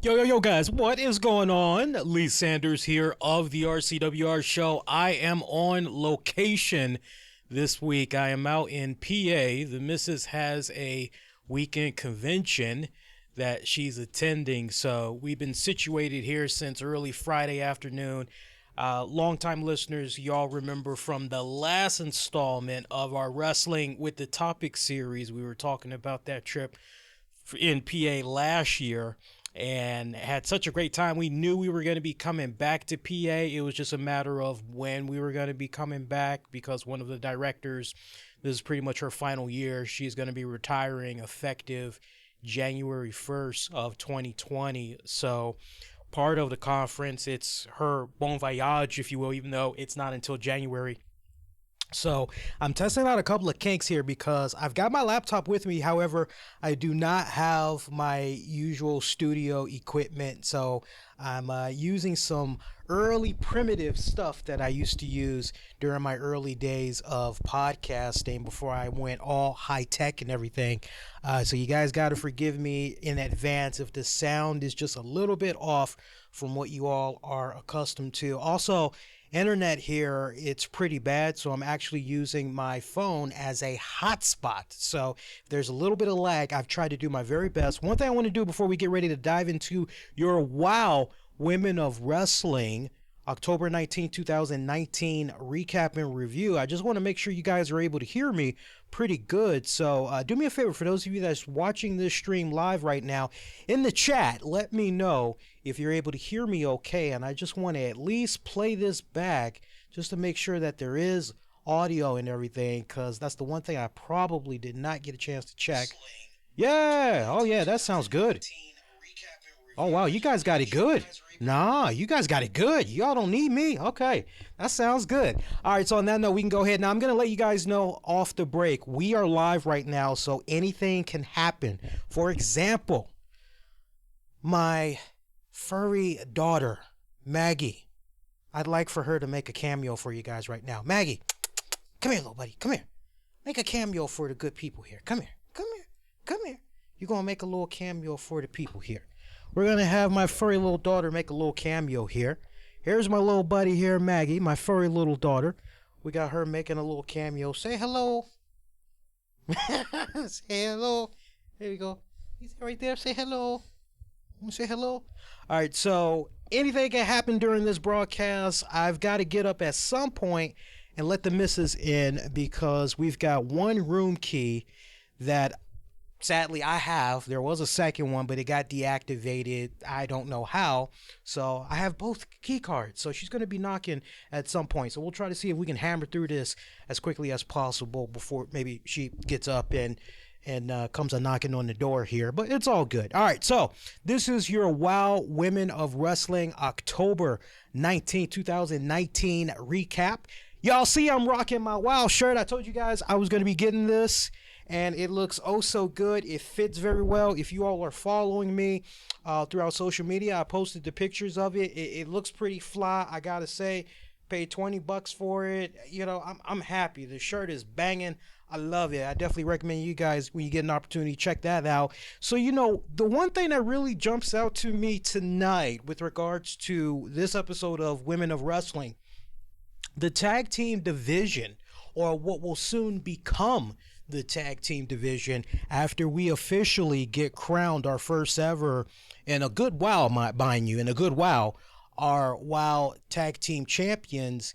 Yo, guys, what is going on? Lee Sanders here of the RCWR Show. I am on location this week. I am out in PA. The missus has a weekend convention that she's attending, so we've been situated here since early Friday afternoon. Longtime listeners, y'all remember from the last installment of our Wrestling with the Topic series, we were talking about that trip in PA last year and had such a great time. We knew we were going to be coming back to PA. It was just a matter of when we were going to be coming back because one of the directors, this is pretty much her final year. She's going to be retiring effective January 1st of 2020. So part of the conference, it's her bon voyage, if you will, even though it's not until January. So I'm testing out a couple of kinks here because I've got my laptop with me. However, I do not have my usual studio equipment. So I'm using some early primitive stuff that I used to use during my early days of podcasting before I went all high tech and everything. So you guys got to forgive me in advance if the sound is just a little bit off from what you all are accustomed to. Also, internet here, it's pretty bad, so I'm actually using my phone as a hotspot. So if there's a little bit of lag, I've tried to do my very best. One thing I want to do before we get ready to dive into your Wow Women of Wrestling October 19, 2019 recap and review, I just want to make sure you guys are able to hear me pretty good. So do me a favor, for those of you that's watching this stream live right now, in the chat, let me know if you're able to hear me okay. And I just want to at least play this back just to make sure that there is audio and everything, because that's the one thing I probably did not get a chance to check. Yeah, oh yeah, that sounds good. Oh wow, you guys got it good. Nah, you guys got it good. Y'all don't need me. Okay, that sounds good. All right, so on that note, we can go ahead. Now, I'm going to let you guys know off the break. We are live right now, so anything can happen. For example, my furry daughter, Maggie. I'd like for her to make a cameo for you guys right now. Maggie, come here, little buddy. Come here. Make a cameo for the good people here. Come here. Come here. Come here. You're going to make a little cameo for the people here. We're going to have my furry little daughter make a little cameo here. Here's my little buddy here, Maggie, my furry little daughter. We got her making a little cameo. Say hello. Say hello. There you go. He's right there. Say hello. Say hello. All right, so anything can happen during this broadcast. I've got to get up at some point and let the missus in because we've got one room key that sadly I have. There was a second one, but it got deactivated. I don't know how. So I have both key cards. So she's going to be knocking at some point. So we'll try to see if we can hammer through this as quickly as possible before maybe she gets up and comes a knocking on the door here, but it's all good. All right, so this is your Wow Women of Wrestling October 19, 2019 recap. Y'all see I'm rocking my Wow shirt. I told you guys I was going to be getting this, and it looks oh so good. It fits very well. If you all are following me throughout social media, I posted the pictures of it. It looks pretty fly, I gotta say. Paid $20 for it. You know, I'm happy. The shirt is banging. I love it. I definitely recommend you guys, when you get an opportunity, check that out. So, you know, the one thing that really jumps out to me tonight with regards to this episode of Women of Wrestling, the tag team division, or what will soon become the tag team division after we officially get crowned our first ever, and a good wow, mind you, and a good wow, our WOW Tag Team Champions.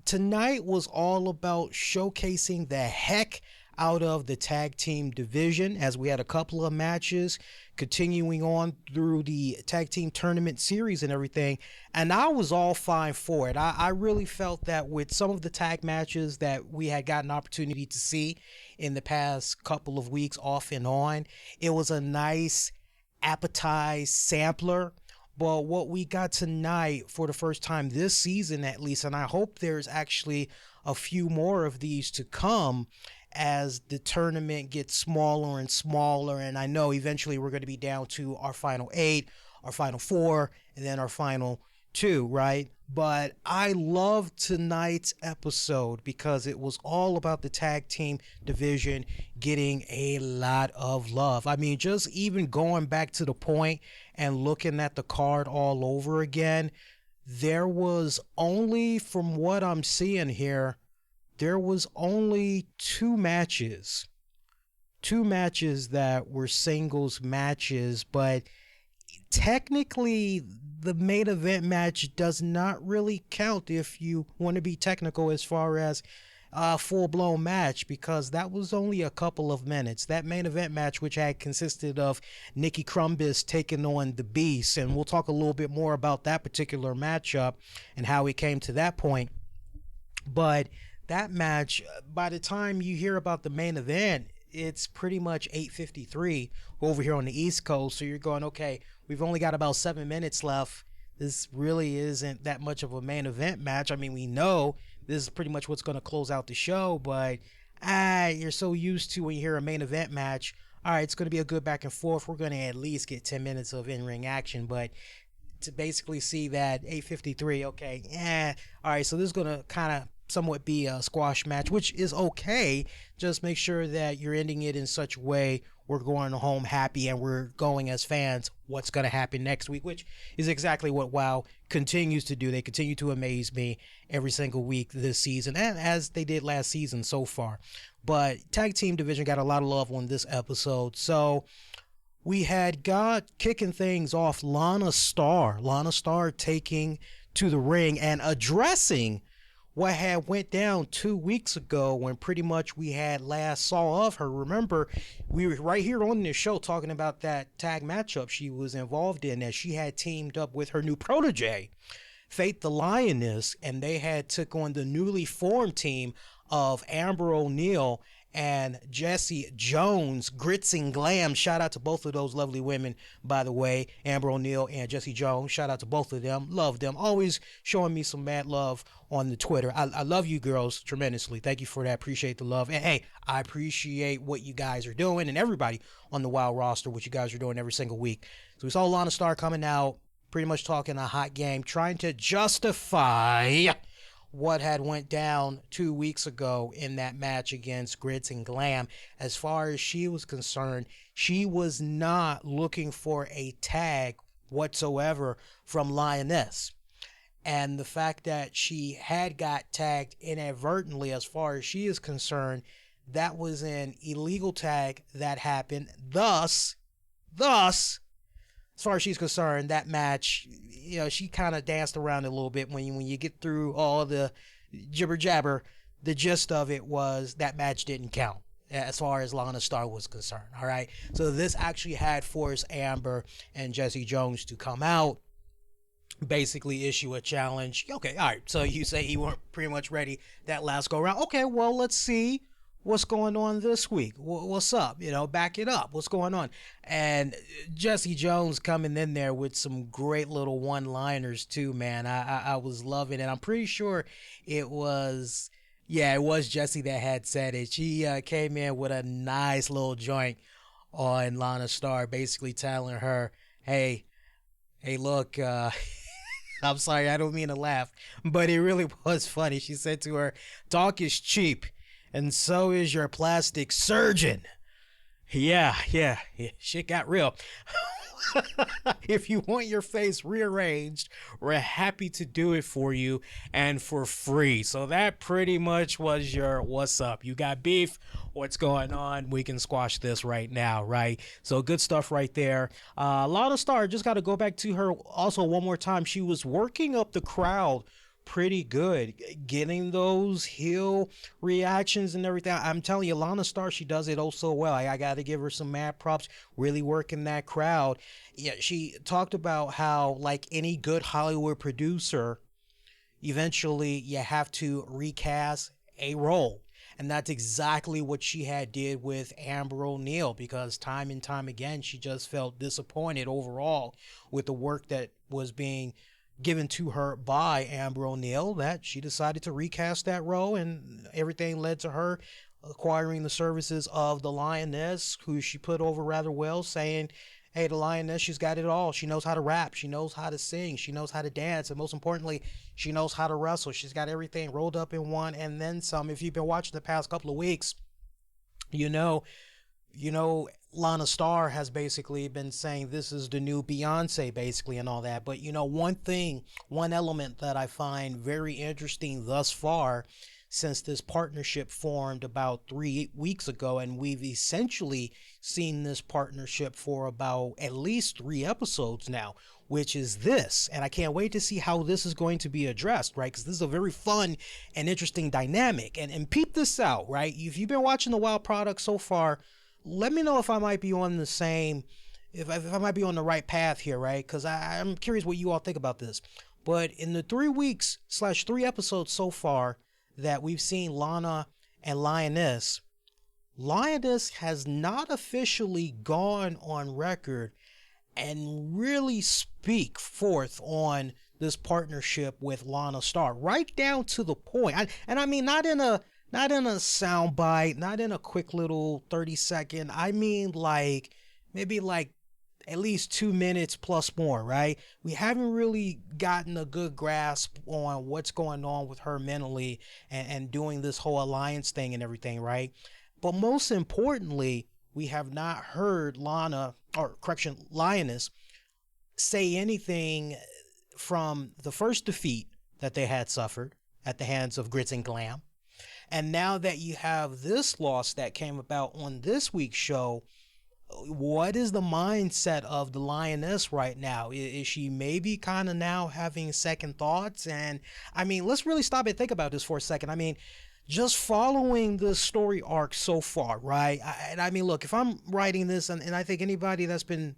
Tonight was all about showcasing the heck out of the tag team division, as we had a couple of matches continuing on through the tag team tournament series and everything, and I was all fine for it. I really felt that with some of the tag matches that we had gotten opportunity to see in the past couple of weeks off and on, it was a nice appetized sampler. But what we got tonight, for the first time this season at least, and I hope there's actually a few more of these to come as the tournament gets smaller and smaller, and I know eventually we're going to be down to our final 8, our final 4, and then our final 2, right? But I loved tonight's episode because it was all about the tag team division getting a lot of love. I mean, just even going back to the point and looking at the card all over again, there was only, from what I'm seeing here, there was only two matches that were singles matches, but technically the main event match does not really count if you want to be technical as far as a full-blown match, because that was only a couple of minutes. That main event match, which had consisted of Nikki Crumbus taking on the Beast, and we'll talk a little bit more about that particular matchup and how it came to that point. But that match, by the time you hear about the main event, it's pretty much 8:53 over here on the East Coast. So you're going, okay, we've only got about 7 minutes left. This really isn't that much of a main event match. I mean, we know this is pretty much what's going to close out the show, but you're so used to when you hear a main event match, all right, it's going to be a good back and forth. We're going to at least get 10 minutes of in-ring action, but to basically see that 8:53, okay, all right, so this is going to kind of somewhat be a squash match, which is okay. Just make sure that you're ending it in such a way we're going home happy and we're going as fans what's going to happen next week, which is exactly what WoW continues to do. They continue to amaze me every single week this season, and as they did last season so far. But tag team division got a lot of love on this episode. So we had got kicking things off Lana Starr taking to the ring and addressing what had went down 2 weeks ago when pretty much we had last saw of her. Remember, we were right here on this show talking about that tag matchup she was involved in, as she had teamed up with her new protege, Faith the Lioness, and they had took on the newly formed team of Amber O'Neal and Jesse Jones, Grits and Glam. Shout out to both of those lovely women, by the way, Amber O'Neal and Jesse Jones. Shout out to both of them. Love them. Always showing me some mad love on the Twitter. I love you girls tremendously. Thank you for that. Appreciate the love. And hey, I appreciate what you guys are doing, and everybody on the WoW roster, what you guys are doing every single week. So we saw Lana Starr coming out, pretty much talking a hot game, trying to justify what had went down 2 weeks ago in that match against Grits and Glam. As far as she was concerned, she was not looking for a tag whatsoever from Lioness. And the fact that she had got tagged inadvertently, as far as she is concerned, that was an illegal tag that happened. Thus, as far as she's concerned, that match, you know, she kind of danced around a little bit. When you get through all the jibber jabber, the gist of it was that match didn't count as far as Lana Starr was concerned. All right. So this actually had forced Amber and Jesse Jones to come out, basically issue a challenge. Okay. All right. So you say you weren't pretty much ready that last go around. Okay. Well, let's see what's going on this week. What's up? You know, back it up. What's going on? And Jesse Jones coming in there with some great little one-liners too, man. I was loving it. I'm pretty sure it was Jesse that had said it. She came in with a nice little joint on Lana Starr, basically telling her, hey, look, I'm sorry, I don't mean to laugh, but it really was funny. She said to her, talk is cheap, and so is your plastic surgeon. Yeah, shit got real. If you want your face rearranged, we're happy to do it for you and for free. So that pretty much was your what's up. You got beef? What's going on? We can squash this right now, right? So good stuff right there. Lana Starr, just got to go back to her also one more time. She was working up the crowd pretty good, getting those heel reactions and everything. I'm telling you, Lana Starr, she does it oh so well. I got to give her some mad props, really working that crowd. Yeah, she talked about how, like any good Hollywood producer, eventually you have to recast a role. And that's exactly what she had did with Amber O'Neal, because time and time again, she just felt disappointed overall with the work that was being given to her by Amber O'Neal, that she decided to recast that role, and everything led to her acquiring the services of the Lioness, who she put over rather well, saying, hey, the lioness, she's got it all. She knows how to rap. She knows how to sing. She knows how to dance. And most importantly, she knows how to wrestle. She's got everything rolled up in one and then some. If you've been watching the past couple of weeks, you know, Lana Starr has basically been saying this is the new Beyonce, basically, and all that. But, one element that I find very interesting thus far, since this partnership formed about 3 weeks ago, and we've essentially seen this partnership for about at least 3 episodes now, which is this. And I can't wait to see how this is going to be addressed, right? Because this is a very fun and interesting dynamic. And peep this out, right? If you've been watching the Wild Product so far, let me know if I might be on the same, if I might be on the right path here, right? Because I'm curious what you all think about this. But in the 3 weeks/3 episodes so far that we've seen Lana and Lioness has not officially gone on record and really speak forth on this partnership with Lana Starr, right down to the point. I mean, not in a soundbite, not in a quick little 30-second. I mean, like maybe like at least 2 minutes plus more, right? We haven't really gotten a good grasp on what's going on with her mentally and doing this whole alliance thing and everything, right? But most importantly, we have not heard Lioness say anything from the first defeat that they had suffered at the hands of Grits and Glam. And now that you have this loss that came about on this week's show, what is the mindset of the Lioness right now? Is she maybe kind of now having second thoughts? And I mean, let's really stop and think about this for a second. I mean, just following the story arc so far, right? I mean, look, if I'm writing this, and I think anybody that's been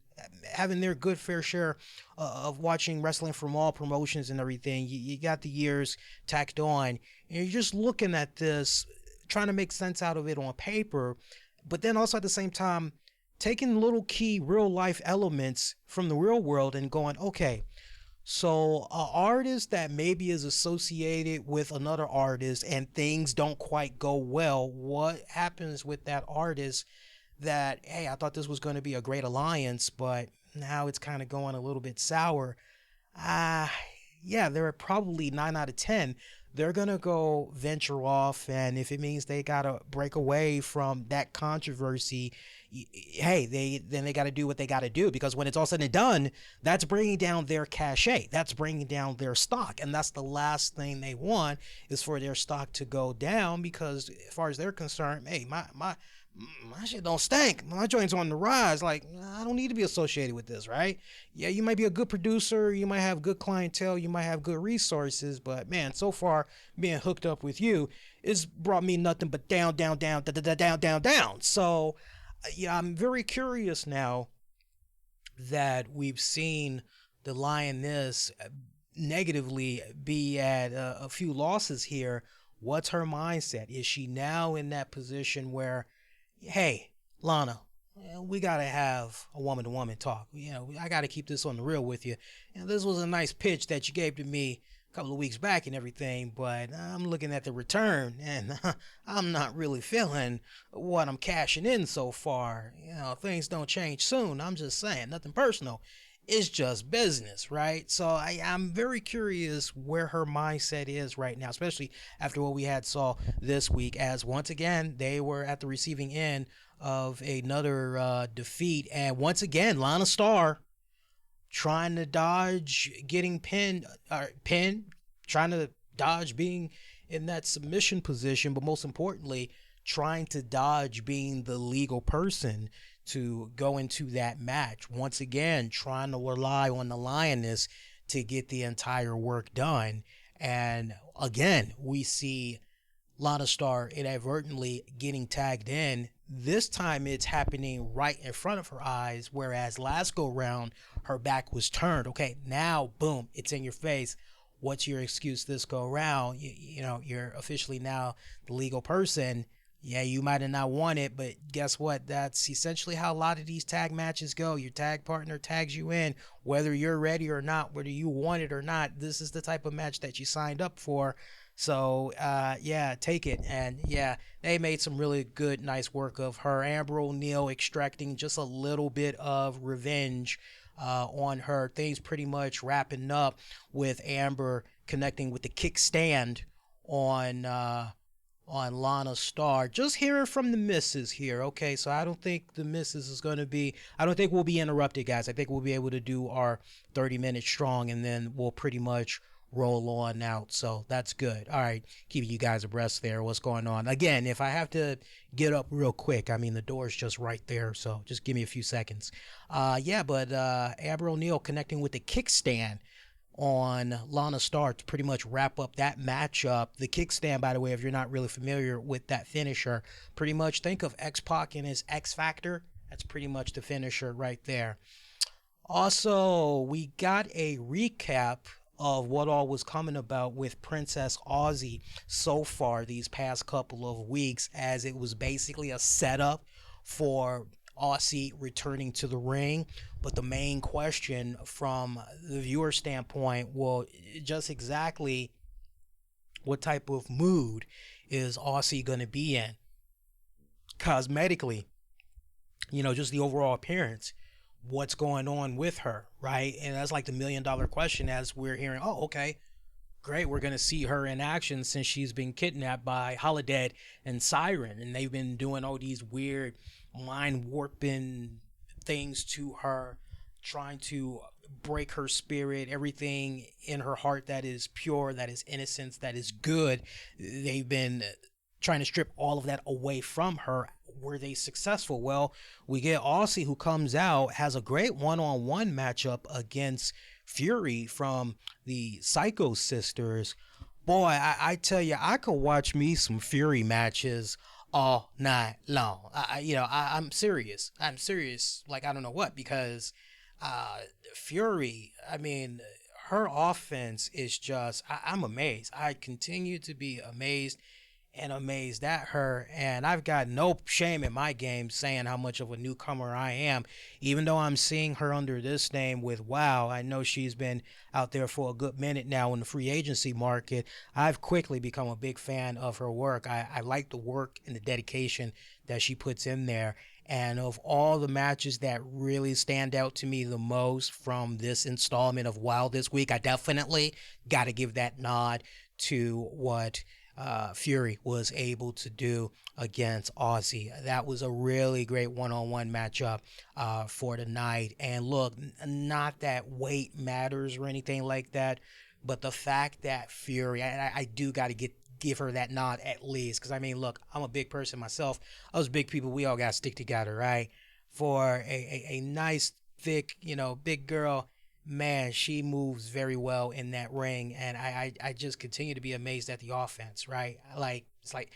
having their good fair share of watching wrestling from all promotions and everything, you got the years tacked on, and you're just looking at this, trying to make sense out of it on paper, but then also at the same time, taking little key real life elements from the real world and going, okay, so an artist that maybe is associated with another artist and things don't quite go well, what happens with that artist that, hey, I thought this was going to be a great alliance, but now it's kind of going a little bit sour? Yeah, they're probably 9 out of 10. They're going to go venture off, and if it means they got to break away from that controversy, hey, they got to do what they got to do, because when it's all said and done, that's bringing down their cachet, that's bringing down their stock, and that's the last thing they want, is for their stock to go down, because as far as they're concerned, hey, my shit don't stink, my joint's on the rise, like, I don't need to be associated with this, right? Yeah, you might be a good producer, you might have good clientele, you might have good resources, but man, so far being hooked up with you has brought me nothing but down, down, down, down, down, down, down, down. So yeah, I'm very curious now that we've seen the Lioness negatively be at a few losses here. What's her mindset? Is she now in that position where, hey, Lana, we got to have a woman-to-woman talk. I got to keep this on the real with you. This was a nice pitch that you gave to me a couple of weeks back and everything, but I'm looking at the return and I'm not really feeling what I'm cashing in so far. Things don't change soon. I'm just saying, nothing personal. It's just business, right? So I'm very curious where her mindset is right now, especially after what we had saw this week, as once again, they were at the receiving end of another defeat. And once again, Lana Starr trying to dodge getting pinned, trying to dodge being in that submission position, but most importantly, trying to dodge being the legal person to go into that match. Once again, trying to rely on the Lioness to get the entire work done. And again, we see Lana Starr inadvertently getting tagged in. This time it's happening right in front of her eyes, whereas last go round her back was turned. Okay, now boom, it's in your face. What's your excuse this go round? You're officially now the legal person. Yeah, you might have not won it, but guess what? That's essentially how a lot of these tag matches go. Your tag partner tags you in, whether you're ready or not, whether you want it or not. This is the type of match that you signed up for. So yeah, take it. And yeah, they made some really good, nice work of her. Amber O'Neal extracting just a little bit of revenge on her. Things pretty much wrapping up with Amber connecting with the kickstand on Lana Star. Just hearing from the missus here. Okay, so I don't think the missus is going to be, I don't think we'll be interrupted, guys. I think we'll be able to do our 30 minutes strong, and then we'll pretty much roll on out. So that's good. All right, keeping you guys abreast there. What's going on? Again, if I have to get up real quick, I mean, the door's just right there. So just give me a few seconds. Yeah, but Amber O'Neal connecting with the kickstand on Lana Star to pretty much wrap up that matchup. The kickstand, by the way, if you're not really familiar with that finisher, pretty much think of X-Pac and his X Factor. That's pretty much the finisher right there. Also, we got a recap of what all was coming about with Princess Aussie so far these past couple of weeks, as it was basically a setup for Aussie returning to the ring. But the main question from the viewer standpoint, well, just exactly what type of mood is Aussie going to be in cosmetically, you know, just the overall appearance, what's going on with her, right? And that's like the $1,000,000 question, as we're hearing, oh, okay, great, we're going to see her in action since she's been kidnapped by Holodead and Siren, and they've been doing all these weird mind warping things to her, trying to break her spirit, everything in her heart that is pure, that is innocence, that is good. They've been trying to strip all of that away from her. Were they successful? Well, we get Aussie, who comes out, has a great one-on-one matchup against Fury from the Psycho Sisters. Boy, I tell you, I could watch me some Fury matches all night long. I'm serious. I'm serious. Like, I don't know what, because Fury, I mean, her offense is just, I'm amazed. I continue to be amazed and amazed at her, and I've got no shame in my game saying how much of a newcomer I am, even though I'm seeing her under this name with WoW. I know she's been out there for a good minute now in the free agency market. I've quickly become a big fan of her work. I like the work and the dedication that she puts in there. And of all the matches that really stand out to me the most from this installment of WoW this week, I definitely got to give that nod to what Fury was able to do against Aussie. That was a really great one-on-one matchup for tonight. And look, not that weight matters or anything like that, but the fact that Fury, I do got to give her that nod at least, because I mean, look, I'm a big person myself. Us big people, we all got to stick together, right? For a nice, thick, big girl, man, she moves very well in that ring, and I just continue to be amazed at the offense, right? Like, it's like,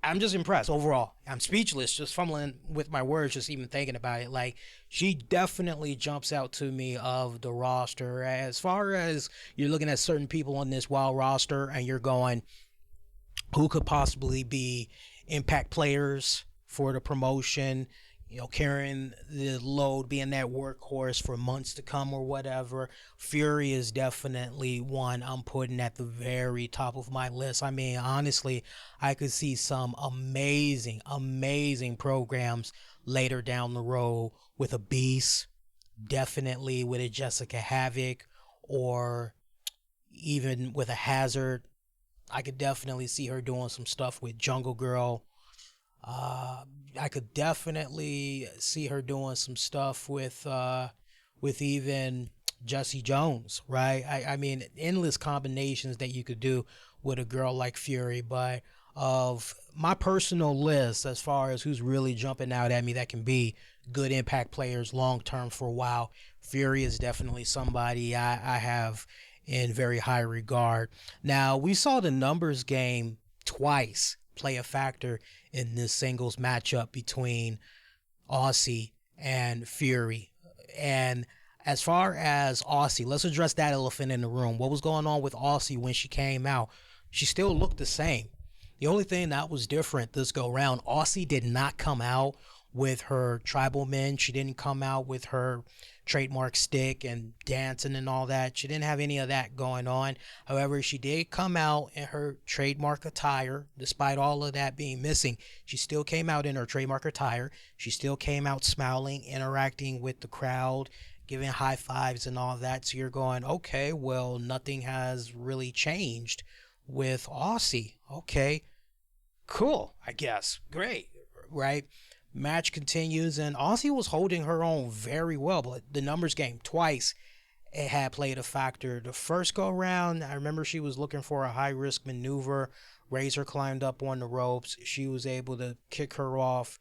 I'm just impressed overall. I'm speechless, just fumbling with my words, just even thinking about it. Like, she definitely jumps out to me of the roster. As far as you're looking at certain people on this WoW roster, and you're going, who could possibly be impact players for the promotion, carrying the load, being that workhorse for months to come or whatever. Fury is definitely one I'm putting at the very top of my list. I mean, honestly, I could see some amazing, amazing programs later down the road with a Beast, definitely with a Jessica Havoc, or even with a Hazard. I could definitely see her doing some stuff with Jungle Girl. I could definitely see her doing some stuff with even Jesse Jones, right? I mean, endless combinations that you could do with a girl like Fury. But of my personal list, as far as who's really jumping out at me that can be good impact players long term for a while, Fury is definitely somebody I have in very high regard. Now, we saw the numbers game twice play a factor in this singles matchup between Aussie and Fury. And as far as Aussie, let's address that elephant in the room. What was going on with Aussie when she came out? She still looked the same. The only thing that was different this go round, Aussie did not come out with her tribal men. She didn't come out with her trademark stick and dancing and all that. She didn't have any of that going on. However, she did come out in her trademark attire. Despite all of that being missing, she still came out in her trademark attire. She still came out smiling, interacting with the crowd, giving high fives and all that. So you're going, okay, well, nothing has really changed with Aussie. Okay, cool, I guess. Great, right? Match continues, and Aussie was holding her own very well, but the numbers game twice, it had played a factor. The first go round, I remember she was looking for a high risk maneuver. Razor climbed up on the ropes. She was able to kick her off.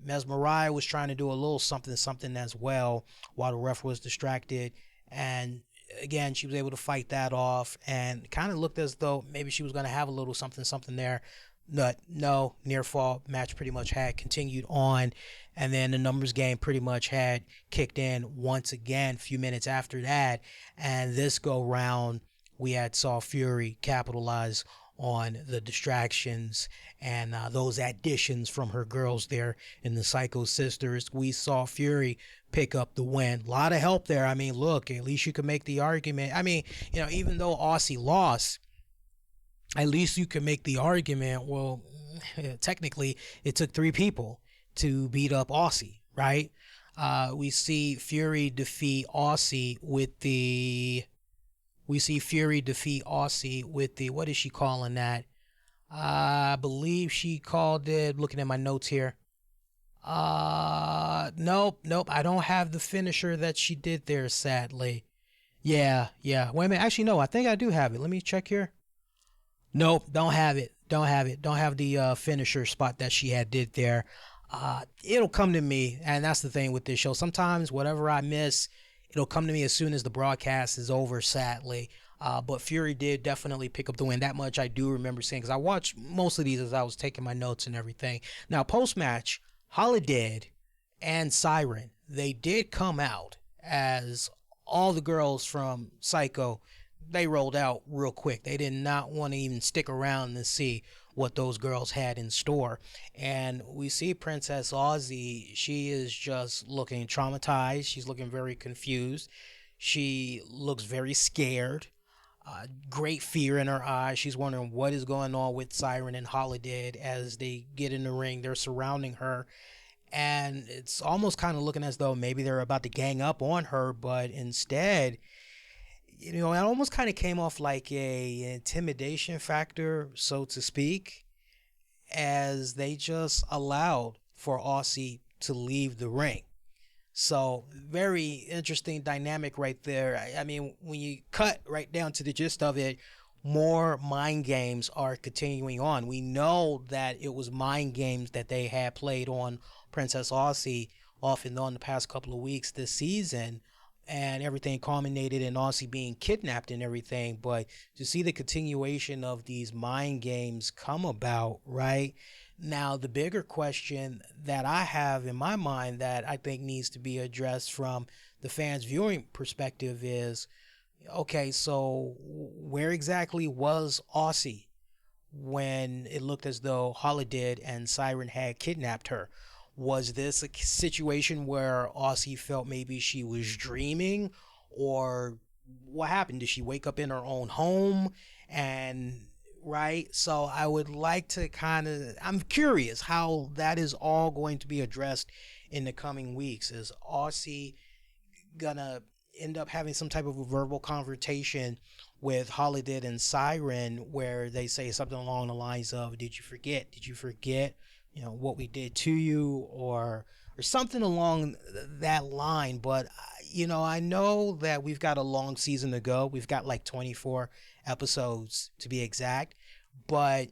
Mesmeriah was trying to do a little something as well while the ref was distracted, and again she was able to fight that off, and kind of looked as though maybe she was going to have a little something there. But no, near fall. Match pretty much had continued on, and then the numbers game pretty much had kicked in once again a few minutes after that, and this go round we had saw Fury capitalize on the distractions and those additions from her girls there in the Psycho Sisters. We saw Fury pick up the win. A lot of help there. I mean, look, at least you can make the argument. I mean, you know, even though Aussie lost, at least you can make the argument, well, technically it took 3 people to beat up Aussie, right? We see Fury defeat Aussie with the what is she calling that? I believe she called it, looking at my notes here. Nope. I don't have the finisher that she did there, sadly. Yeah. Wait a minute. Actually, no, I think I do have it. Let me check here. Nope, don't have it. Don't have the finisher spot that she had did there. It'll come to me, and that's the thing with this show. Sometimes whatever I miss, it'll come to me as soon as the broadcast is over, sadly. But Fury did definitely pick up the win. That much I do remember seeing, because I watched most of these as I was taking my notes and everything. Now, post-match, Holiday and Siren, they did come out as all the girls from Psycho. They rolled out real quick. They did not want to even stick around to see what those girls had in store. And we see Princess Aussie. She is just looking traumatized. She's looking very confused. She looks very scared. Great fear in her eyes. She's wondering what is going on with Siren and Holiday as they get in the ring. They're surrounding her. And it's almost kind of looking as though maybe they're about to gang up on her, but instead, you know, it almost kind of came off like a intimidation factor, so to speak, as they just allowed for Aussie to leave the ring. So very interesting dynamic right there. I mean, when you cut right down to the gist of it, more mind games are continuing on. We know that it was mind games that they had played on Princess Aussie off and on the past couple of weeks this season, and everything culminated in Aussie being kidnapped and everything. But to see the continuation of these mind games come about, right? Now, the bigger question that I have in my mind that I think needs to be addressed from the fans' viewing perspective is, okay, so where exactly was Aussie when it looked as though Holiday and Siren had kidnapped her? Was this a situation where Aussie felt maybe she was dreaming, or what happened? Did she wake up in her own home? And right, so I would like to I'm curious how that is all going to be addressed in the coming weeks. Is Aussie gonna end up having some type of a verbal confrontation with Holiday and Siren where they say something along the lines of, did you forget, you know, what we did to you, or something along that line? But you know, I know that we've got a long season to go. We've got like 24 episodes to be exact, but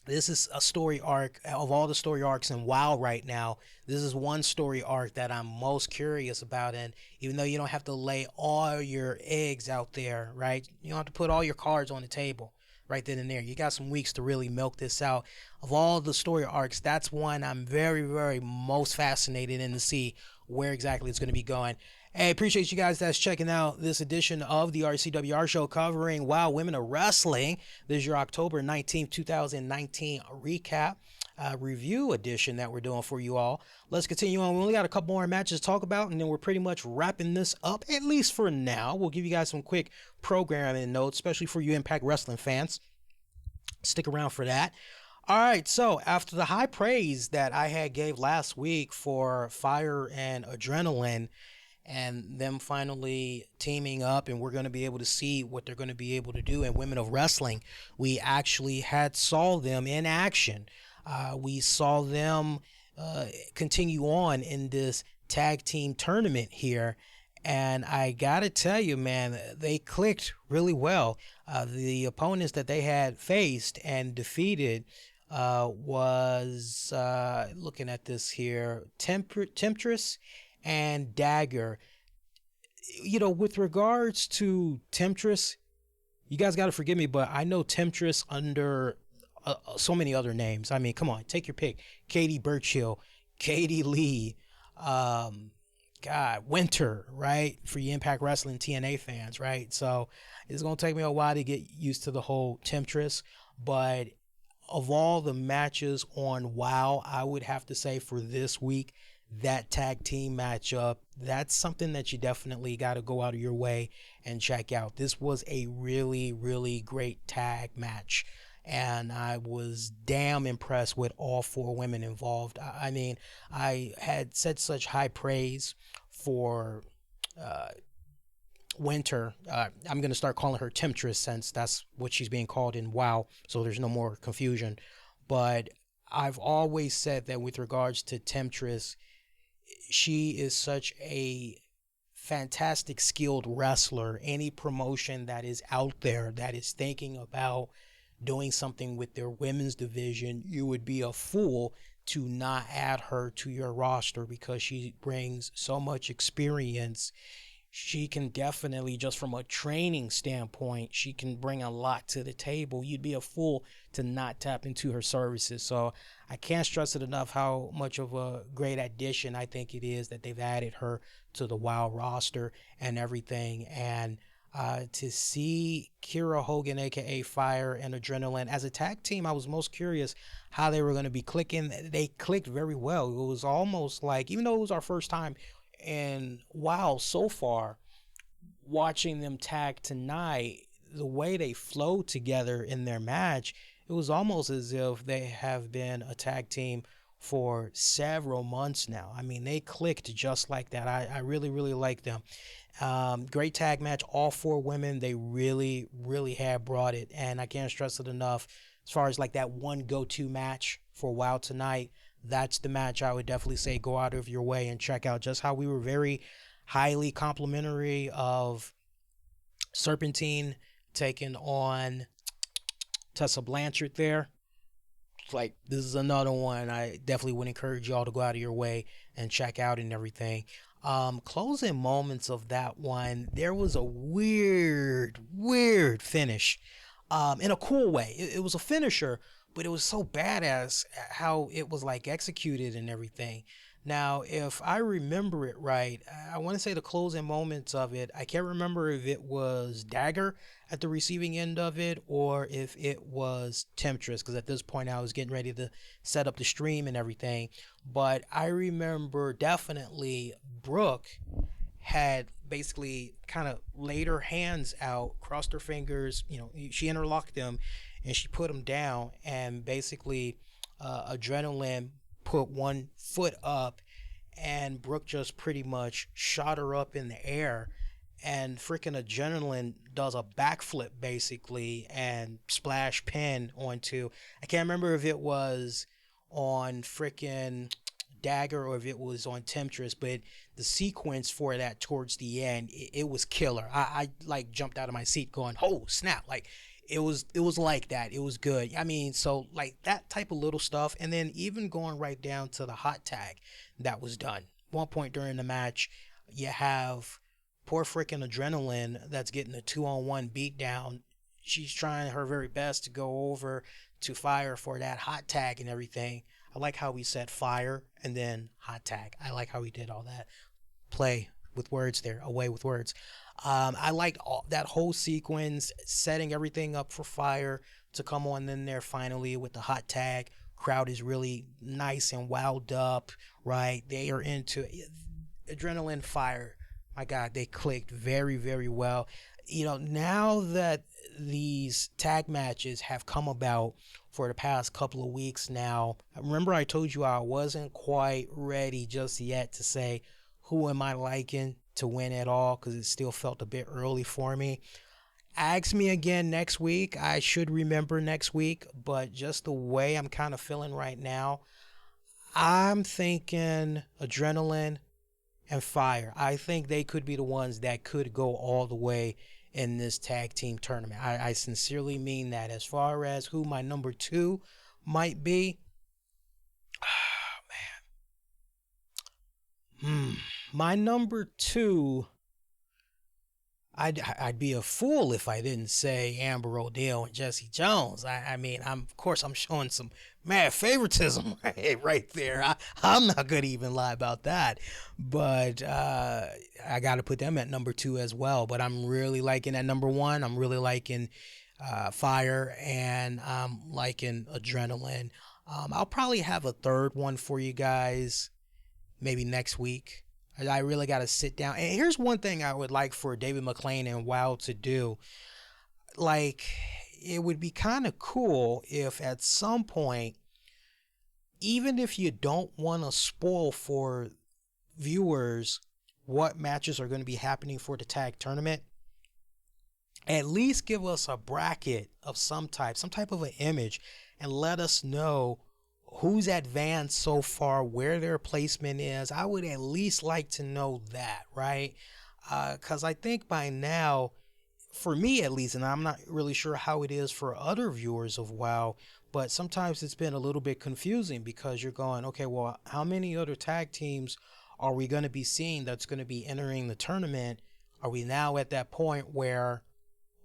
this is a story arc. Of all the story arcs in WoW right now, this is one story arc that I'm most curious about. And even though you don't have to lay all your eggs out there, right? You don't have to put all your cards on the table right then and there. You got some weeks to really milk this out. Of all the story arcs, that's one I'm very, very most fascinated in to see where exactly it's going to be going. Hey, appreciate you guys that's checking out this edition of the RCWR Show covering WoW Women of Wrestling. This is your October 19th, 2019 recap. review edition that we're doing for you all. Let's continue on. We only got a couple more matches to talk about, and then we're pretty much wrapping this up, at least for now. We'll give you guys some quick programming notes, especially for you Impact Wrestling fans. Stick around for that. All right, so after the high praise that I had gave last week for Fire and Adrenalin, and them finally teaming up, and we're going to be able to see what they're going to be able to do in Women of Wrestling. We actually saw them in action. We saw them continue on in this tag team tournament here, and I gotta tell you, man, they clicked really well. The opponents that they had faced and defeated was looking at this here, Temptress and Dagger. You know, with regards to Temptress, you guys got to forgive me, but I know Temptress under so many other names. I mean, come on, take your pick. Katie Burchill, Katie Lee, Winter, right? For you Impact Wrestling TNA fans, right? So it's going to take me a while to get used to the whole Temptress, but of all the matches on WoW, I would have to say for this week, that tag team matchup, that's something that you definitely got to go out of your way and check out. This was a really, really great tag match, and I was damn impressed with all four women involved. I mean, I had said such high praise for Winter. I'm going to start calling her Temptress since that's what she's being called in WoW, so there's no more confusion. But I've always said that with regards to Temptress, she is such a fantastic skilled wrestler. Any promotion that is out there that is thinking about doing something with their women's division, you would be a fool to not add her to your roster because she brings so much experience. She can definitely, just from a training standpoint, she can bring a lot to the table. You'd be a fool to not tap into her services. So I can't stress it enough how much of a great addition I think it is that they've added her to the WoW roster and everything. And to see Kira Hogan, aka Fire, and Adrenalin as a tag team, I was most curious how they were going to be clicking. They clicked very well. It was almost like, even though it was our first time in WoW so far, watching them tag tonight, the way they flowed together in their match, it was almost as if they have been a tag team for several months now. I mean, they clicked just like that. I really, really like them. Great tag match. All four women, they really, really have brought it. And I can't stress it enough. As far as like that one go-to match for WoW tonight, that's the match I would definitely say go out of your way and check out. Just how we were very highly complimentary of Serpentine taking on Tessa Blanchard there. Like, this is another one I definitely would encourage y'all to go out of your way and check out and everything. Closing moments of that one, there was a weird finish, in a cool way. It was a finisher, but it was so badass how it was like executed and everything. Now, if I remember it right, I want to say the closing moments of it, I can't remember if it was Dagger at the receiving end of it or if it was Temptress, because at this point I was getting ready to set up the stream and everything. But I remember definitely Brooke had basically kind of laid her hands out, crossed her fingers, you know, she interlocked them and she put them down, and basically Adrenalin put one foot up and Brooke just pretty much shot her up in the air, and freaking Adrenalin does a backflip basically and splash pin onto, I can't remember if it was on freaking Dagger or if it was on Temptress, but the sequence for that towards the end, it was killer. I like jumped out of my seat going, oh snap, like it was like that. It was good. I mean, so like that type of little stuff, and then even going right down to the hot tag that was done. One point during the match, you have poor freaking Adrenalin that's getting a 2-on-1 beat down. She's trying her very best to go over to Fire for that hot tag and everything. I like how we said Fire and then hot tag. I like how we did all that play with words there, away with words. I liked that whole sequence, setting everything up for Fire to come on in there finally with the hot tag, crowd is really nice and wowed up, right? They are into Adrenalin, Fire. My God, they clicked very, very well. Now that these tag matches have come about for the past couple of weeks now, remember I told you I wasn't quite ready just yet to say who am I liking to win at all, because it still felt a bit early for me. Ask me again next week. I should remember next week, but just the way I'm kind of feeling right now, I'm thinking Adrenalin and Fire. I think they could be the ones that could go all the way in this tag team tournament. I sincerely mean that. As far as who my number 2 might be, my number 2, I'd be a fool if I didn't say Amber O'Neil and Jesse Jones. I'm showing some mad favoritism right there. I'm not gonna even lie about that, but I got to put them at number 2 as well. But I'm really liking at number 1. I'm really liking Fire, and I'm liking Adrenalin. I'll probably have a third one for you guys maybe next week. I really got to sit down. And here's one thing I would like for David McLean and WoW to do. Like, it would be kind of cool if at some point, even if you don't want to spoil for viewers what matches are going to be happening for the tag tournament, at least give us a bracket of some type of an image, and let us know who's advanced so far, where their placement is. I would at least like to know that, right? Because I think by now, for me at least, and I'm not really sure how it is for other viewers of WoW, but sometimes it's been a little bit confusing, because you're going, okay, well, how many other tag teams are we going to be seeing that's going to be entering the tournament? Are we now at that point where,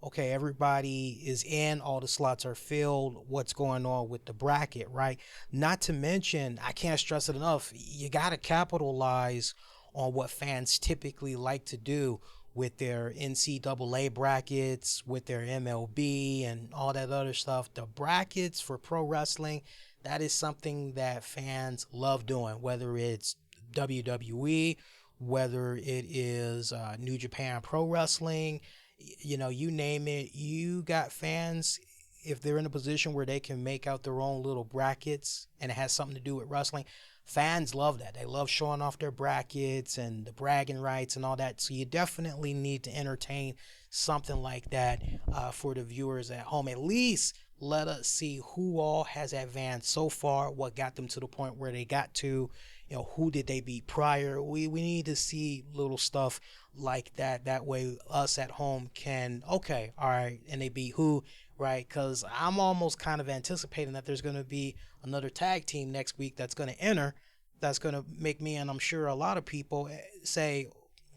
okay, everybody is in, all the slots are filled, what's going on with the bracket, right? Not to mention, I can't stress it enough, you got to capitalize on what fans typically like to do with their NCAA brackets, with their MLB and all that other stuff. The brackets for pro wrestling, that is something that fans love doing, whether it's WWE, whether it is New Japan Pro Wrestling, you name it. You got fans, if they're in a position where they can make out their own little brackets and it has something to do with wrestling, fans love that. They love showing off their brackets and the bragging rights and all that. So you definitely need to entertain something like that for the viewers at home. At least let us see who all has advanced so far, what got them to the point where they got to, who did they beat prior. We need to see little stuff like that. That way us at home can, okay, all right, and they beat who, right? Because I'm almost kind of anticipating that there's going to be another tag team next week that's going to enter, that's going to make me, and I'm sure a lot of people, say,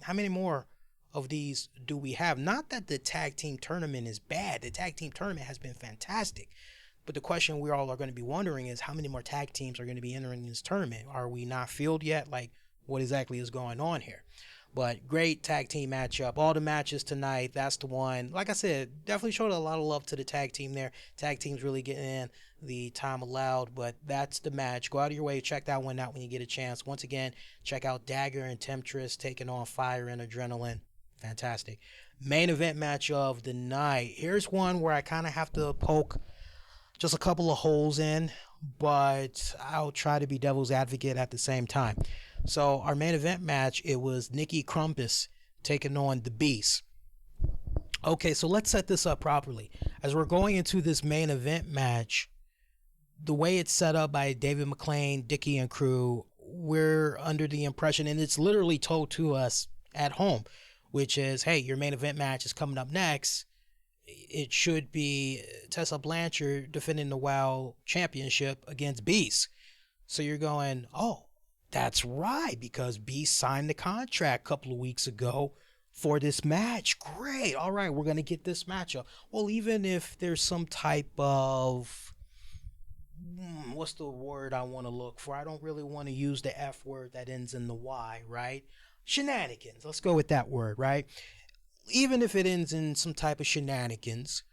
how many more of these do we have? Not that the tag team tournament is bad. The tag team tournament has been fantastic. But the question we all are going to be wondering is, how many more tag teams are going to be entering this tournament? Are we not filled yet? Like, what exactly is going on here? But great tag team matchup. All the matches tonight, that's the one. Like I said, definitely showed a lot of love to the tag team there. Tag team's really getting in the time allowed, but that's the match. Go out of your way, check that one out when you get a chance. Once again, check out Dagger and Temptress taking on Fire and Adrenalin. Fantastic. Main event match of the night. Here's one where I kind of have to poke just a couple of holes in, but I'll try to be devil's advocate at the same time. So our main event match, it was Nikki Crumpus taking on the Beast. Okay, so let's set this up properly. As we're going into this main event match, the way it's set up by David McLean, Dickie and crew, we're under the impression, and it's literally told to us at home, which is, hey, your main event match is coming up next. It should be Tessa Blanchard defending the WoW championship against Beast. So you're going, oh, that's right, because Beast signed the contract a couple of weeks ago for this match. Great. All right, we're going to get this matchup. Well, even if there's some type of, what's the word I want to look for? I don't really want to use the F word that ends in the Y, right? Shenanigans. Let's go with that word, right? Even if it ends in some type of shenanigans,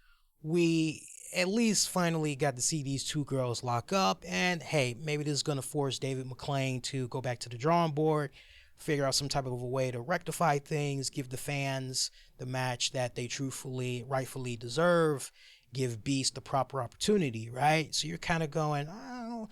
we at least finally got to see these two girls lock up. And hey, maybe this is going to force David McClain to go back to the drawing board, figure out some type of a way to rectify things, give the fans the match that they truthfully, rightfully deserve, give Beast the proper opportunity, right? So you're kind of going, oh,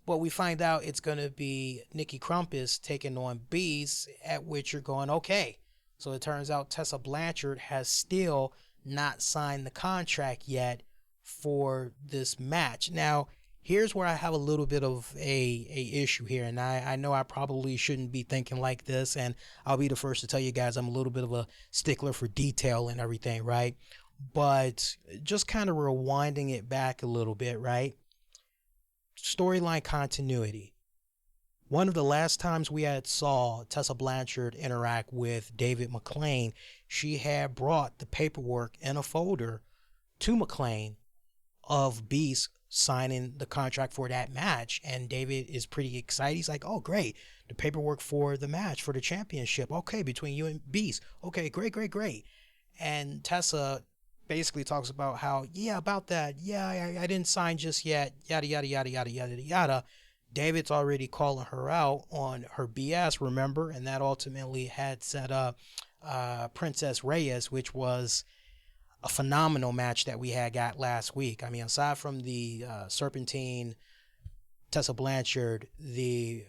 but we find out it's going to be Nikki Crumpus taking on Beast, at which you're going, okay. So it turns out Tessa Blanchard has still not signed the contract yet for this match. Now, here's where I have a little bit of a issue here, and I know I probably shouldn't be thinking like this, and I'll be the first to tell you guys I'm a little bit of a stickler for detail and everything, right? But just kind of rewinding it back a little bit, right? Storyline continuity. One of the last times we had saw Tessa Blanchard interact with David McClain, she had brought the paperwork in a folder to McClain of Beast signing the contract for that match. And David is pretty excited. He's like, oh, great. The paperwork for the match for the championship. Okay, between you and Beast. Okay, great, great, great. And Tessa basically talks about how, yeah, about that. Yeah, I didn't sign just yet. Yada, yada, yada, yada, yada, yada. David's already calling her out on her BS, remember? And that ultimately had set up Princess Reyes, which was a phenomenal match that we had got last week. I mean, aside from the Serpentine, Tessa Blanchard, the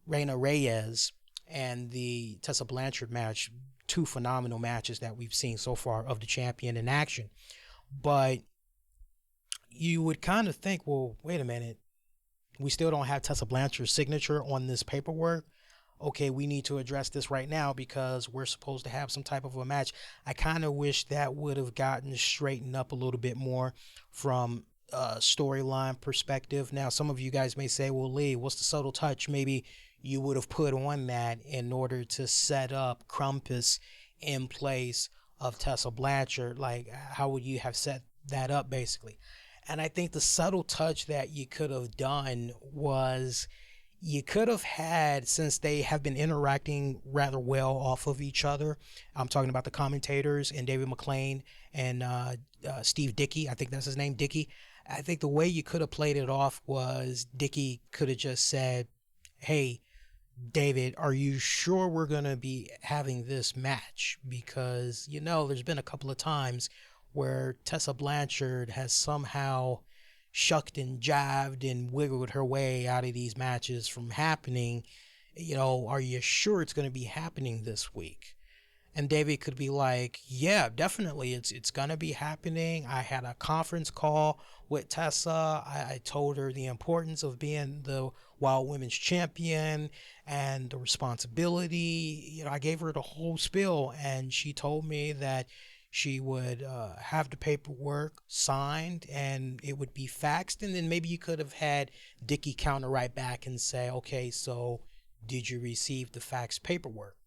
Reina Reyes, and the Tessa Blanchard match, two phenomenal matches that we've seen so far of the champion in action. But you would kind of think, well, wait a minute. We still don't have Tessa Blanchard's signature on this paperwork. Okay, we need to address this right now because we're supposed to have some type of a match. I kind of wish that would have gotten straightened up a little bit more from a storyline perspective. Now, some of you guys may say, well, Lee, what's the subtle touch maybe you would have put on that in order to set up Crumpus in place of Tessa Blanchard? Like, how would you have set that up, basically? And I think the subtle touch that you could have done was you could have had, since they have been interacting rather well off of each other, I'm talking about the commentators and David McClain and Steve Dickey, I think that's his name, Dickey. I think the way you could have played it off was Dickey could have just said, hey, David, are you sure we're going to be having this match? Because, you know, there's been a couple of times where Tessa Blanchard has somehow shucked and jived and wiggled her way out of these matches from happening. You know, are you sure it's going to be happening this week? And David could be like, yeah, definitely, it's going to be happening. I had a conference call with Tessa. I told her the importance of being the Wild Women's Champion and the responsibility. You know, I gave her the whole spiel, and she told me that she would have the paperwork signed and it would be faxed. And then maybe you could have had Dickey counter right back and say, okay, so did you receive the fax paperwork?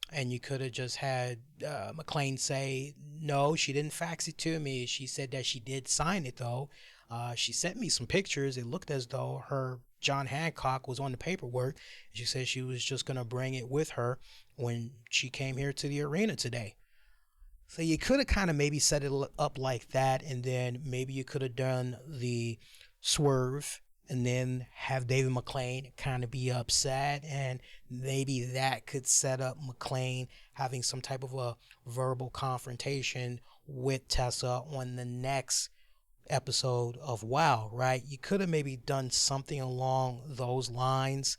And you could have just had McClain say, no, she didn't fax it to me. She said that she did sign it, though. She sent me some pictures. It looked as though her John Hancock was on the paperwork. She said she was just going to bring it with her when she came here to the arena today. So you could have kind of maybe set it up like that, and then maybe you could have done the swerve and then have David McClain kind of be upset, and maybe that could set up McClain having some type of a verbal confrontation with Tessa on the next episode of WoW, right? You could have maybe done something along those lines.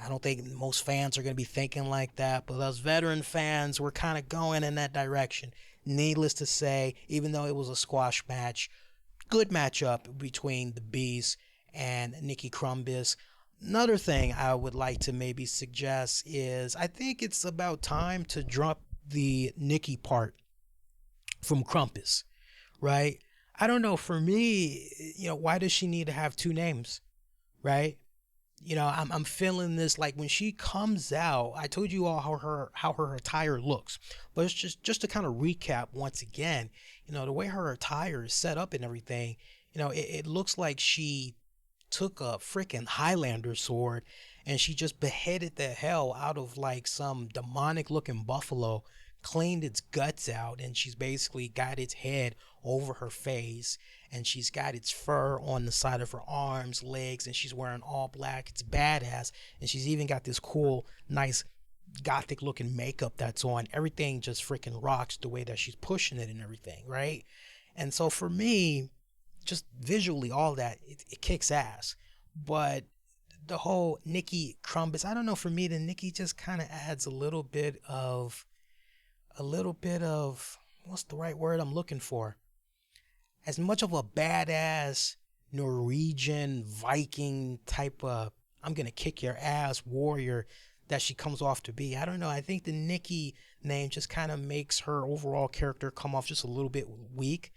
I don't think most fans are going to be thinking like that, but us veteran fans were kind of going in that direction. Needless to say, even though it was a squash match, good matchup between the Beast and Nikki Crumpus. Another thing I would like to maybe suggest is I think it's about time to drop the Nikki part from Crumpus, right? I don't know. For me, you know, why does she need to have two names, right? You know, I'm feeling this, like when she comes out, I told you all how her attire looks, but it's just to kind of recap once again, you know, the way her attire is set up and everything, you know, it looks like she took a freaking Highlander sword and she just beheaded the hell out of like some demonic looking buffalo, cleaned its guts out, and she's basically got its head over her face, and she's got its fur on the side of her arms, legs, and she's wearing all black. It's badass, and she's even got this cool, nice, gothic looking makeup that's on. Everything just freaking rocks the way that she's pushing it and everything, right? And so for me, just visually, all that, it kicks ass. But the whole Nikki Crumbus, I don't know, for me, the Nikki just kind of adds a little bit of, what's the right word I'm looking for? As much of a badass Norwegian Viking type of, I'm going to kick your ass warrior that she comes off to be. I don't know. I think the Nikki name just kind of makes her overall character come off just a little bit weak.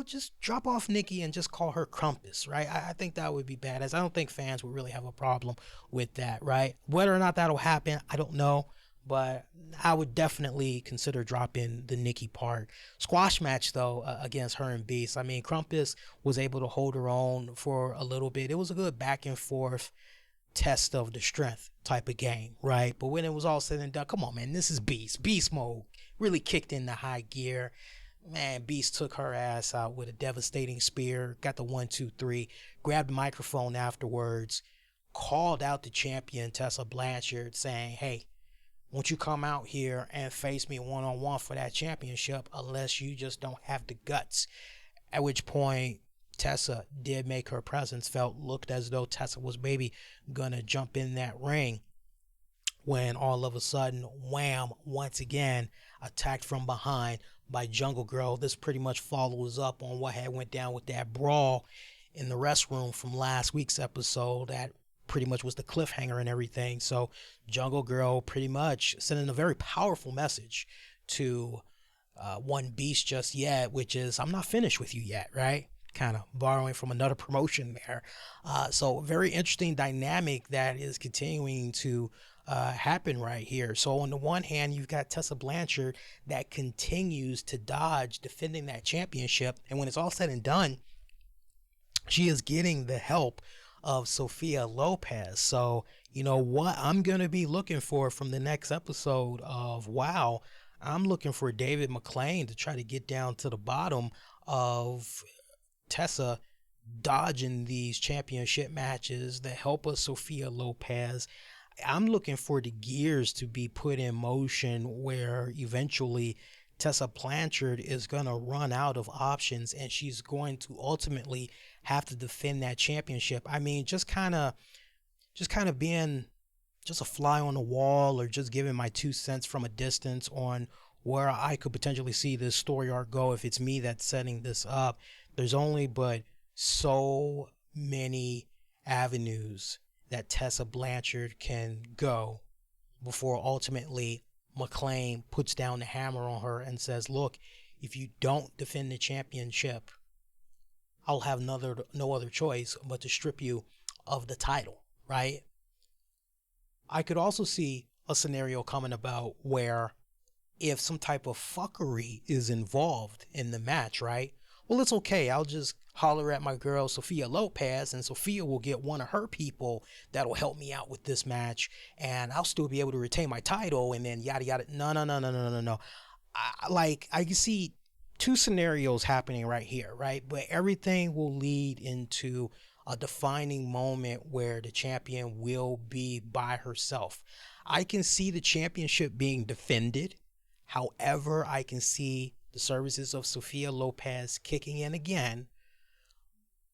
Just drop off Nikki and just call her Crumpus, right? I think that would be badass. I don't think fans would really have a problem with that, right? Whether or not that'll happen, I don't know. But I would definitely consider dropping the Nikki part. Squash match, though, against her and Beast. I mean, Crumpus was able to hold her own for a little bit. It was a good back and forth test of the strength type of game, right? But when it was all said and done, come on, man, this is Beast. Beast mode really kicked into high gear. Man, Beast took her ass out with a devastating spear, got the 1, 2, 3, grabbed the microphone afterwards, called out the champion, Tessa Blanchard, saying, hey, won't you come out here and face me one-on-one for that championship unless you just don't have the guts? At which point, Tessa did make her presence felt, looked as though Tessa was maybe gonna jump in that ring, when all of a sudden, wham, once again, attacked from behind by Jungle Girl. This pretty much follows up on what had went down with that brawl in the restroom from last week's episode. That pretty much was the cliffhanger and everything. So Jungle Girl pretty much sending a very powerful message to One Beast just yet, which is, I'm not finished with you yet, right? Kind of borrowing from another promotion there. So very interesting dynamic that is continuing to happen right here. So on the one hand, you've got Tessa Blanchard that continues to dodge defending that championship, and when it's all said and done, she is getting the help of Sophia Lopez. So you know what I'm gonna be looking for from the next episode of WoW, I'm looking for David McClain to try to get down to the bottom of Tessa dodging these championship matches, the help of Sophia Lopez. I'm looking for the gears to be put in motion where eventually Tessa Blanchard is going to run out of options and she's going to ultimately have to defend that championship. I mean, just kind of being just a fly on the wall, or just giving my 2 cents from a distance on where I could potentially see this story arc go if it's me that's setting this up. There's only but so many avenues that Tessa Blanchard can go before ultimately McClain puts down the hammer on her and says, look, if you don't defend the championship, I'll have no other choice but to strip you of the title, right? I could also see a scenario coming about where if some type of fuckery is involved in the match, right? Well, it's okay. I'll just holler at my girl Sophia Lopez, and Sophia will get one of her people that'll help me out with this match, and I'll still be able to retain my title, and then yada yada. No. I can see 2 scenarios happening right here, right? But everything will lead into a defining moment where the champion will be by herself. I can see the championship being defended. However, I can see the services of Sophia Lopez kicking in again,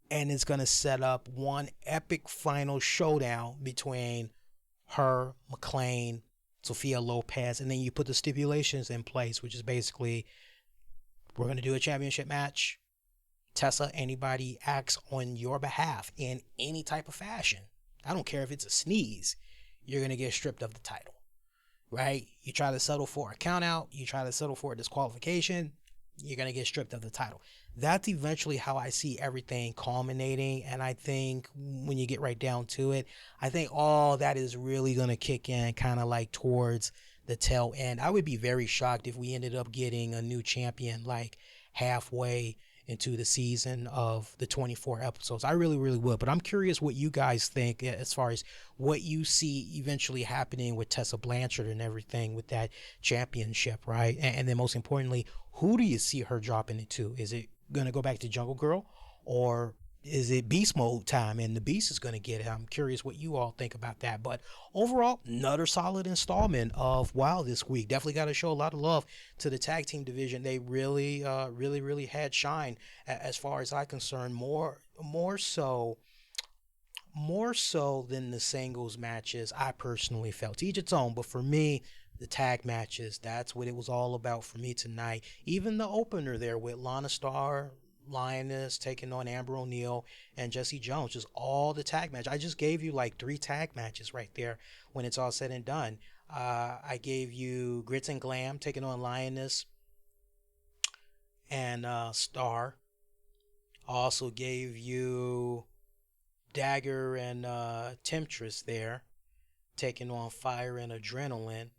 and it's going to set up one epic final showdown between her, McClain, Sophia Lopez, and then you put the stipulations in place, which is basically, we're going to do a championship match. Tessa, anybody acts on your behalf in any type of fashion, I don't care if it's a sneeze, you're going to get stripped of the title, right? You try to settle for a count out, you try to settle for a disqualification, you're going to get stripped of the title. That's eventually how I see everything culminating. And I think when you get right down to it, I think all that is really going to kick in kind of like towards the tail end. I would be very shocked if we ended up getting a new champion like halfway into the season of the 24 episodes. I really would. But I'm curious what you guys think as far as what you see eventually happening with Tessa Blanchard and everything with that championship, right? And then most importantly, who do you see her dropping it to? Is it going to go back to Jungle Girl, or is it beast mode time and the beast is going to get it? I'm curious what you all think about that. But overall, another solid installment of WoW this week. Definitely got to show a lot of love to the tag team division. They really had shine, as far as I'm concerned. More so than the singles matches. I personally felt, to each its own, but for me, the tag matches, that's what it was all about for me tonight. Even the opener there with Lana Starr, Lioness taking on Amber O'Neal and Jesse Jones, just all the tag match. I just gave you like 3 tag matches right there when it's all said and done. I gave you Grits and Glam taking on Lioness and Star. I also gave you Dagger and Temptress there taking on Fire and Adrenalin.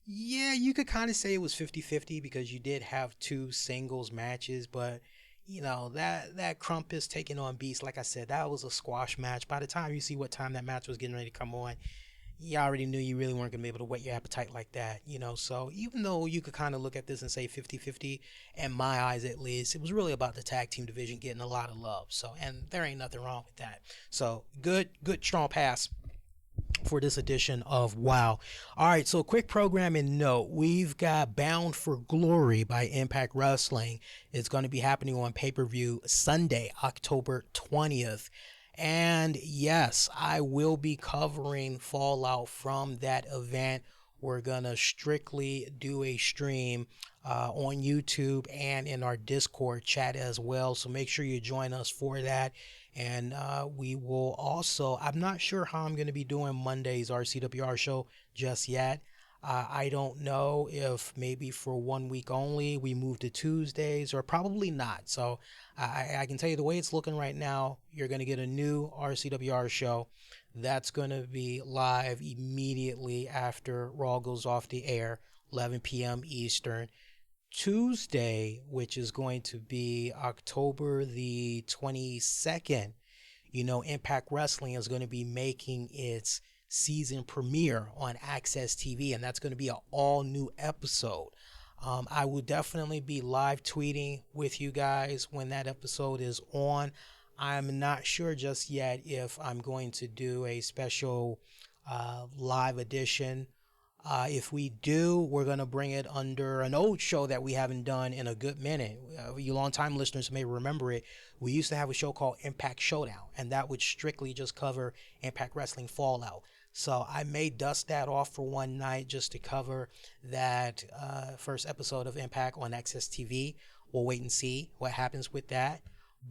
Yeah, you could kind of say it was 50-50 because you did have 2 singles matches, but that Krampus taking on Beast, like I said, that was a squash match. By the time you see what time that match was getting ready to come on, you already knew you really weren't going to be able to whet your appetite like that, So even though you could kind of look at this and say 50-50, in my eyes at least, it was really about the tag team division getting a lot of love. So, and there ain't nothing wrong with that. So good, strong pass for this edition of WoW. All right, so quick programming note. We've got Bound for Glory by Impact Wrestling. It's going to be happening on pay-per-view Sunday, October 20th. And yes, I will be covering Fallout from that event. We're going to strictly do a stream on YouTube and in our Discord chat as well. So make sure you join us for that. And we will also, I'm not sure how I'm going to be doing Monday's RCWR show just yet. I don't know if maybe for 1 week only we move to Tuesdays, or probably not. So I can tell you the way it's looking right now, you're going to get a new RCWR show that's going to be live immediately after Raw goes off the air, 11 p.m. Eastern. Tuesday, which is going to be October the 22nd, Impact Wrestling is going to be making its season premiere on Access TV, and that's going to be an all new episode. I will definitely be live tweeting with you guys when that episode is on. I'm not sure just yet if I'm going to do a special live edition. If we do, we're going to bring it under an old show that we haven't done in a good minute. You long-time listeners may remember it. We used to have a show called Impact Shoutout, and that would strictly just cover Impact Wrestling Fallout. So I may dust that off for one night just to cover that first episode of Impact on Access TV. We'll wait and see what happens with that.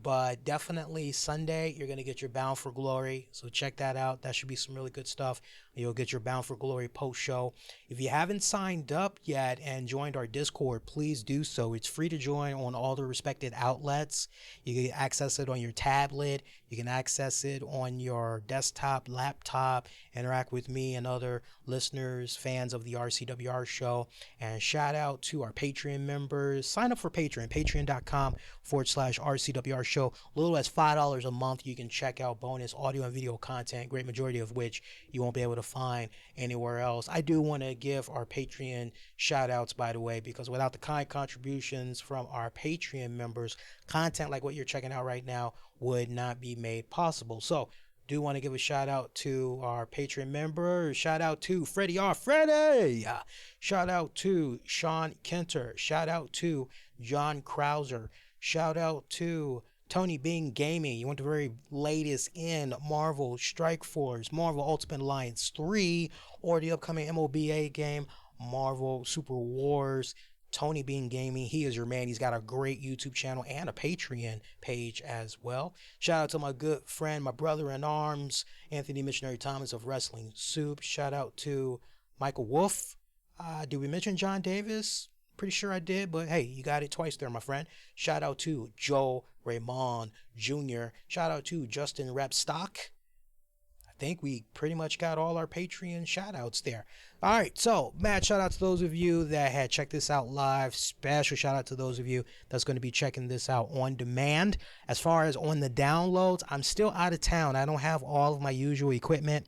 But definitely Sunday, you're going to get your Bound for Glory. So check that out. That should be some really good stuff. You'll get your Bound for Glory post-show. If you haven't signed up yet and joined our Discord, please do so. It's free to join on all the respected outlets. You can access it on your tablet. You can access it on your desktop, laptop, interact with me and other listeners, fans of the RCWR show. And shout out to our Patreon members. Sign up for Patreon, patreon.com/RCWR show. A little as $5 a month, you can check out bonus audio and video content, great majority of which you won't be able to find anywhere else. I do want to give our Patreon shout outs, by the way, because without the kind contributions from our Patreon members, content like what you're checking out right now would not be made possible. So do want to give a shout out to our Patreon members. Shout out to Freddie R. Freddie. Shout out to Sean Kenter. Shout out to John Krauser. Shout out to Tony Bing Gaming. You want the very latest in Marvel Strike Force, Marvel Ultimate Alliance 3, or the upcoming MOBA game, Marvel Super Wars. Tony Bean Gaming, he is your man. He's got a great YouTube channel and a Patreon page as well. Shout out to my good friend, my brother in arms, Anthony Missionary Thomas of Wrestling Soup. Shout out to Michael Wolf. Did we mention John Davis? Pretty sure I did, but hey, you got it twice there, my friend. Shout out to Joe Raymond Jr. Shout out to Justin Repstock. I think we pretty much got all our Patreon shout outs there. All right, so mad shout out to those of you that had checked this out live. Special shout out to those of you that's going to be checking this out on demand. As far as on the downloads, I'm still out of town. I don't have all of my usual equipment,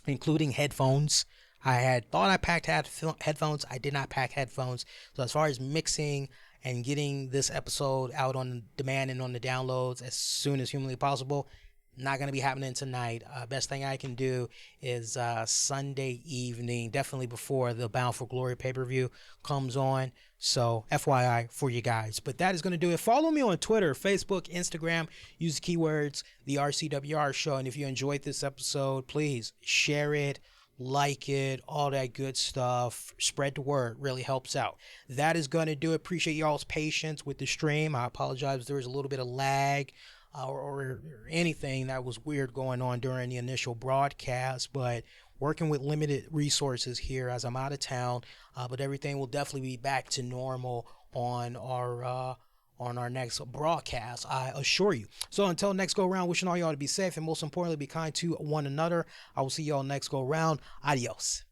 including headphones. I had thought I packed headphones. I did not pack headphones. So as far as mixing and getting this episode out on demand and on the downloads as soon as humanly possible, not going to be happening tonight. Best thing I can do is Sunday evening, definitely before the Bound for Glory pay-per-view comes on. So FYI for you guys. But that is going to do it. Follow me on Twitter, Facebook, Instagram. Use the keywords, the RCWR Show. And if you enjoyed this episode, please share it, like it, all that good stuff. Spread the word. Really helps out. That is going to do it. Appreciate y'all's patience with the stream. I apologize if there was a little bit of lag or anything that was weird going on during the initial broadcast, but working with limited resources here as I'm out of town, but everything will definitely be back to normal on our next broadcast, I assure you. So until next go round, wishing all y'all to be safe and most importantly be kind to one another. I will see y'all next go round. Adios.